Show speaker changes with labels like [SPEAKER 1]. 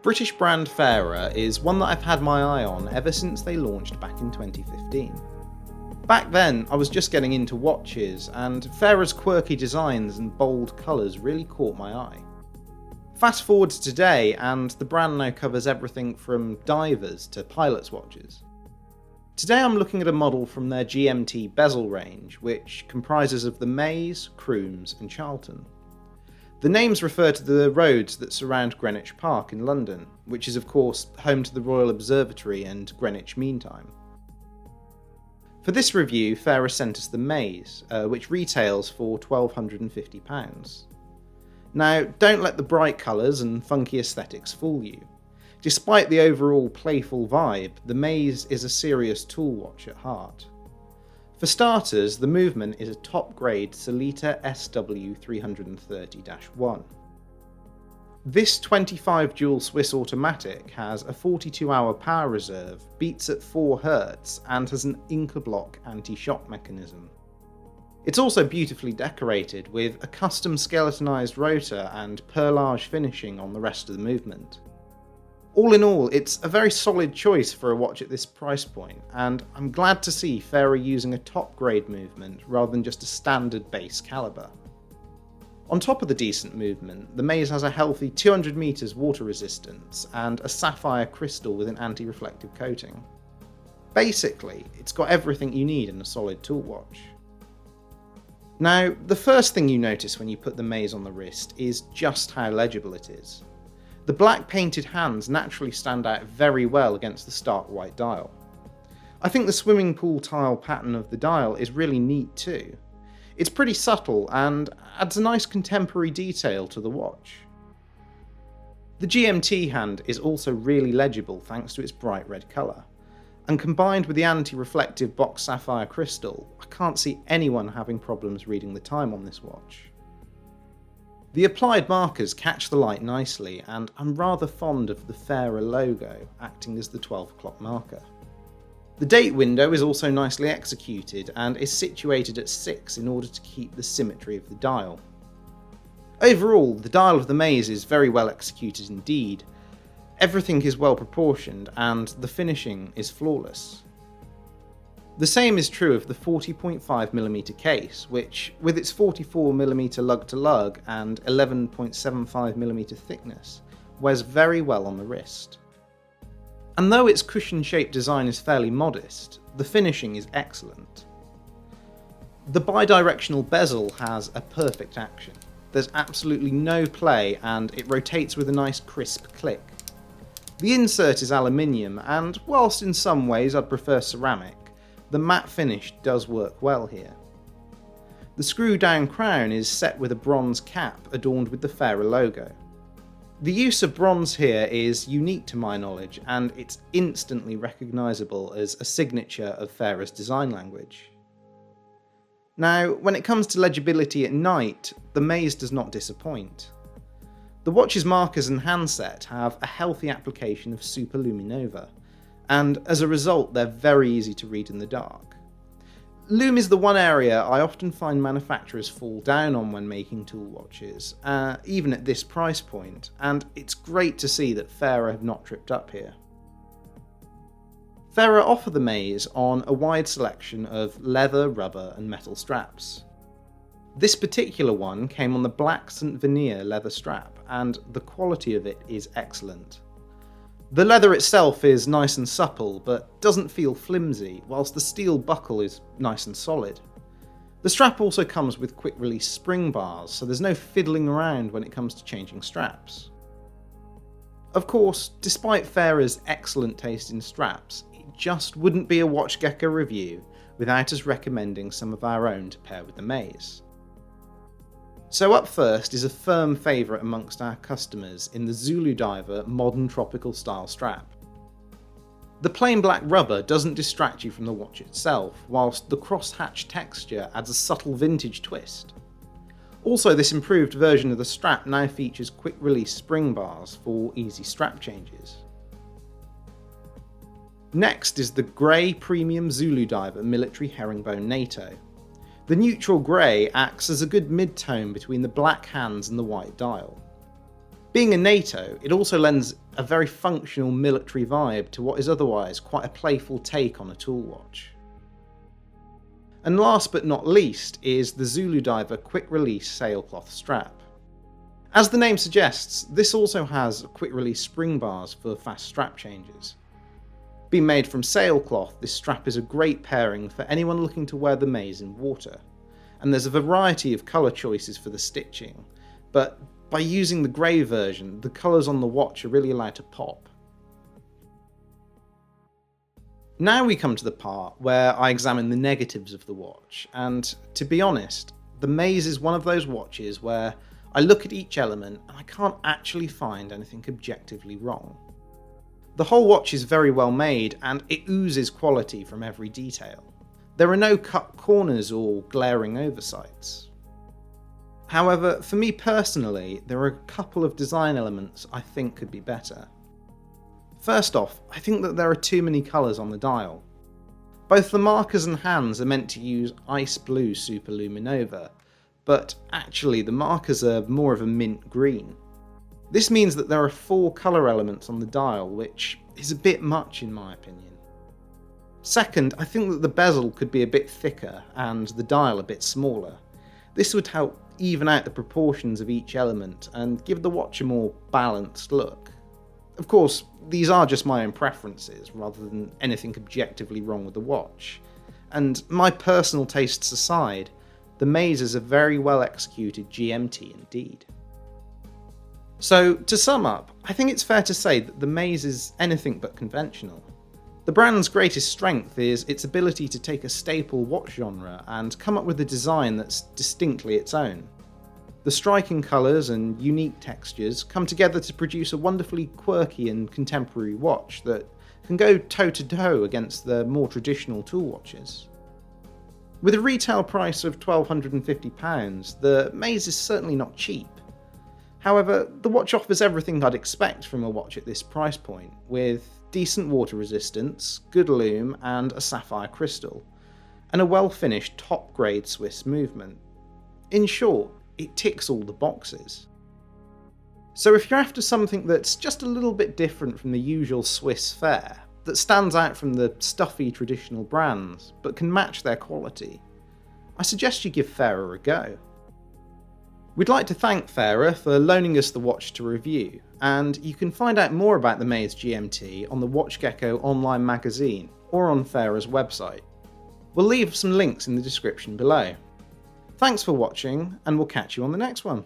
[SPEAKER 1] British brand Fairer is one that I've had my eye on ever since they launched back in 2015. Back then, I was just getting into watches, and Fairer's quirky designs and bold colours really caught my eye. Fast forward to today, and the brand now covers everything from divers to pilot's watches. Today I'm looking at a model from their GMT Bezel range, which comprises of the Maze, Crooms and Charlton. The names refer to the roads that surround Greenwich Park in London, which is of course home to the Royal Observatory and Greenwich Mean Time. For this review, Fairer sent us the Maze, which retails for £1,250. Now, don't let the bright colours and funky aesthetics fool you. Despite the overall playful vibe, the Maze is a serious tool watch at heart. For starters, the movement is a top-grade Sellita SW330-1. This 25 dual Swiss automatic has a 42-hour power reserve, beats at 4 Hz, and has an Incablock anti-shock mechanism. It's also beautifully decorated with a custom skeletonized rotor and perlage finishing on the rest of the movement. All in all, it's a very solid choice for a watch at this price point, and I'm glad to see Fairer using a top-grade movement rather than just a standard base caliber. On top of the decent movement, the Maze has a healthy 200 meters water resistance and a sapphire crystal with an anti-reflective coating. Basically, it's got everything you need in a solid tool watch. Now, the first thing you notice when you put the Maze on the wrist is just how legible it is. The black painted hands naturally stand out very well against the stark white dial. I think the swimming pool tile pattern of the dial is really neat too. It's pretty subtle and adds a nice contemporary detail to the watch. The GMT hand is also really legible thanks to its bright red colour, and combined with the anti-reflective box sapphire crystal, I can't see anyone having problems reading the time on this watch. The applied markers catch the light nicely, and I'm rather fond of the Fairer logo acting as the 12 o'clock marker. The date window is also nicely executed and is situated at 6 in order to keep the symmetry of the dial. Overall, the dial of the Maze is very well executed indeed. Everything is well proportioned and the finishing is flawless. The same is true of the 40.5mm case, which, with its 44mm lug-to-lug and 11.75mm thickness, wears very well on the wrist. And though its cushion-shaped design is fairly modest, the finishing is excellent. The bidirectional bezel has a perfect action. There's absolutely no play and it rotates with a nice crisp click. The insert is aluminium and, whilst in some ways I'd prefer ceramic, the matte finish does work well here. The screw-down crown is set with a bronze cap adorned with the Fairer logo. The use of bronze here is unique to my knowledge, and it's instantly recognisable as a signature of Fairer's design language. Now, when it comes to legibility at night, the Maze does not disappoint. The watch's markers and handset have a healthy application of superluminova, and as a result they're very easy to read in the dark. Lume is the one area I often find manufacturers fall down on when making tool watches, even at this price point, and it's great to see that Fairer have not tripped up here. Fairer offer the Maze on a wide selection of leather, rubber and metal straps. This particular one came on the black St. Veneer leather strap, and the quality of it is excellent. The leather itself is nice and supple, but doesn't feel flimsy, whilst the steel buckle is nice and solid. The strap also comes with quick release spring bars, so there's no fiddling around when it comes to changing straps. Of course, despite Fairer's excellent taste in straps, it just wouldn't be a WatchGecko review without us recommending some of our own to pair with the Maze. So up first is a firm favourite amongst our customers in the ZULUDIVER modern tropical style strap. The plain black rubber doesn't distract you from the watch itself, whilst the crosshatch texture adds a subtle vintage twist. Also, this improved version of the strap now features quick release spring bars for easy strap changes. Next is the grey premium ZULUDIVER military herringbone NATO. The neutral grey acts as a good mid-tone between the black hands and the white dial. Being a NATO, it also lends a very functional military vibe to what is otherwise quite a playful take on a tool watch. And last but not least is the ZULUDIVER quick release sailcloth strap. As the name suggests, this also has quick release spring bars for fast strap changes. Being made from sailcloth, this strap is a great pairing for anyone looking to wear the Maze in water, and there's a variety of colour choices for the stitching, but by using the grey version, the colours on the watch are really allowed to pop. Now we come to the part where I examine the negatives of the watch, and to be honest, the Maze is one of those watches where I look at each element and I can't actually find anything objectively wrong. The whole watch is very well made and it oozes quality from every detail. There are no cut corners or glaring oversights. However, for me personally, there are a couple of design elements I think could be better. First off, I think that there are too many colours on the dial. Both the markers and hands are meant to use ice blue superluminova, but actually the markers are more of a mint green. This means that there are 4 colour elements on the dial, which is a bit much in my opinion. Second, I think that the bezel could be a bit thicker and the dial a bit smaller. This would help even out the proportions of each element and give the watch a more balanced look. Of course, these are just my own preferences rather than anything objectively wrong with the watch, and my personal tastes aside, the Maze is a very well executed GMT indeed. So, to sum up, I think it's fair to say that the Maze is anything but conventional. The brand's greatest strength is its ability to take a staple watch genre and come up with a design that's distinctly its own. The striking colours and unique textures come together to produce a wonderfully quirky and contemporary watch that can go toe-to-toe against the more traditional tool watches. With a retail price of £1,250, the Maze is certainly not cheap. However, the watch offers everything I'd expect from a watch at this price point, with decent water resistance, good lume and a sapphire crystal, and a well-finished top-grade Swiss movement. In short, it ticks all the boxes. So if you're after something that's just a little bit different from the usual Swiss fare, that stands out from the stuffy traditional brands, but can match their quality, I suggest you give Fairer a go. We'd like to thank Fairer for loaning us the watch to review, and you can find out more about the Maze GMT on the WatchGecko online magazine or on Fairer's website. We'll leave some links in the description below. Thanks for watching, and we'll catch you on the next one.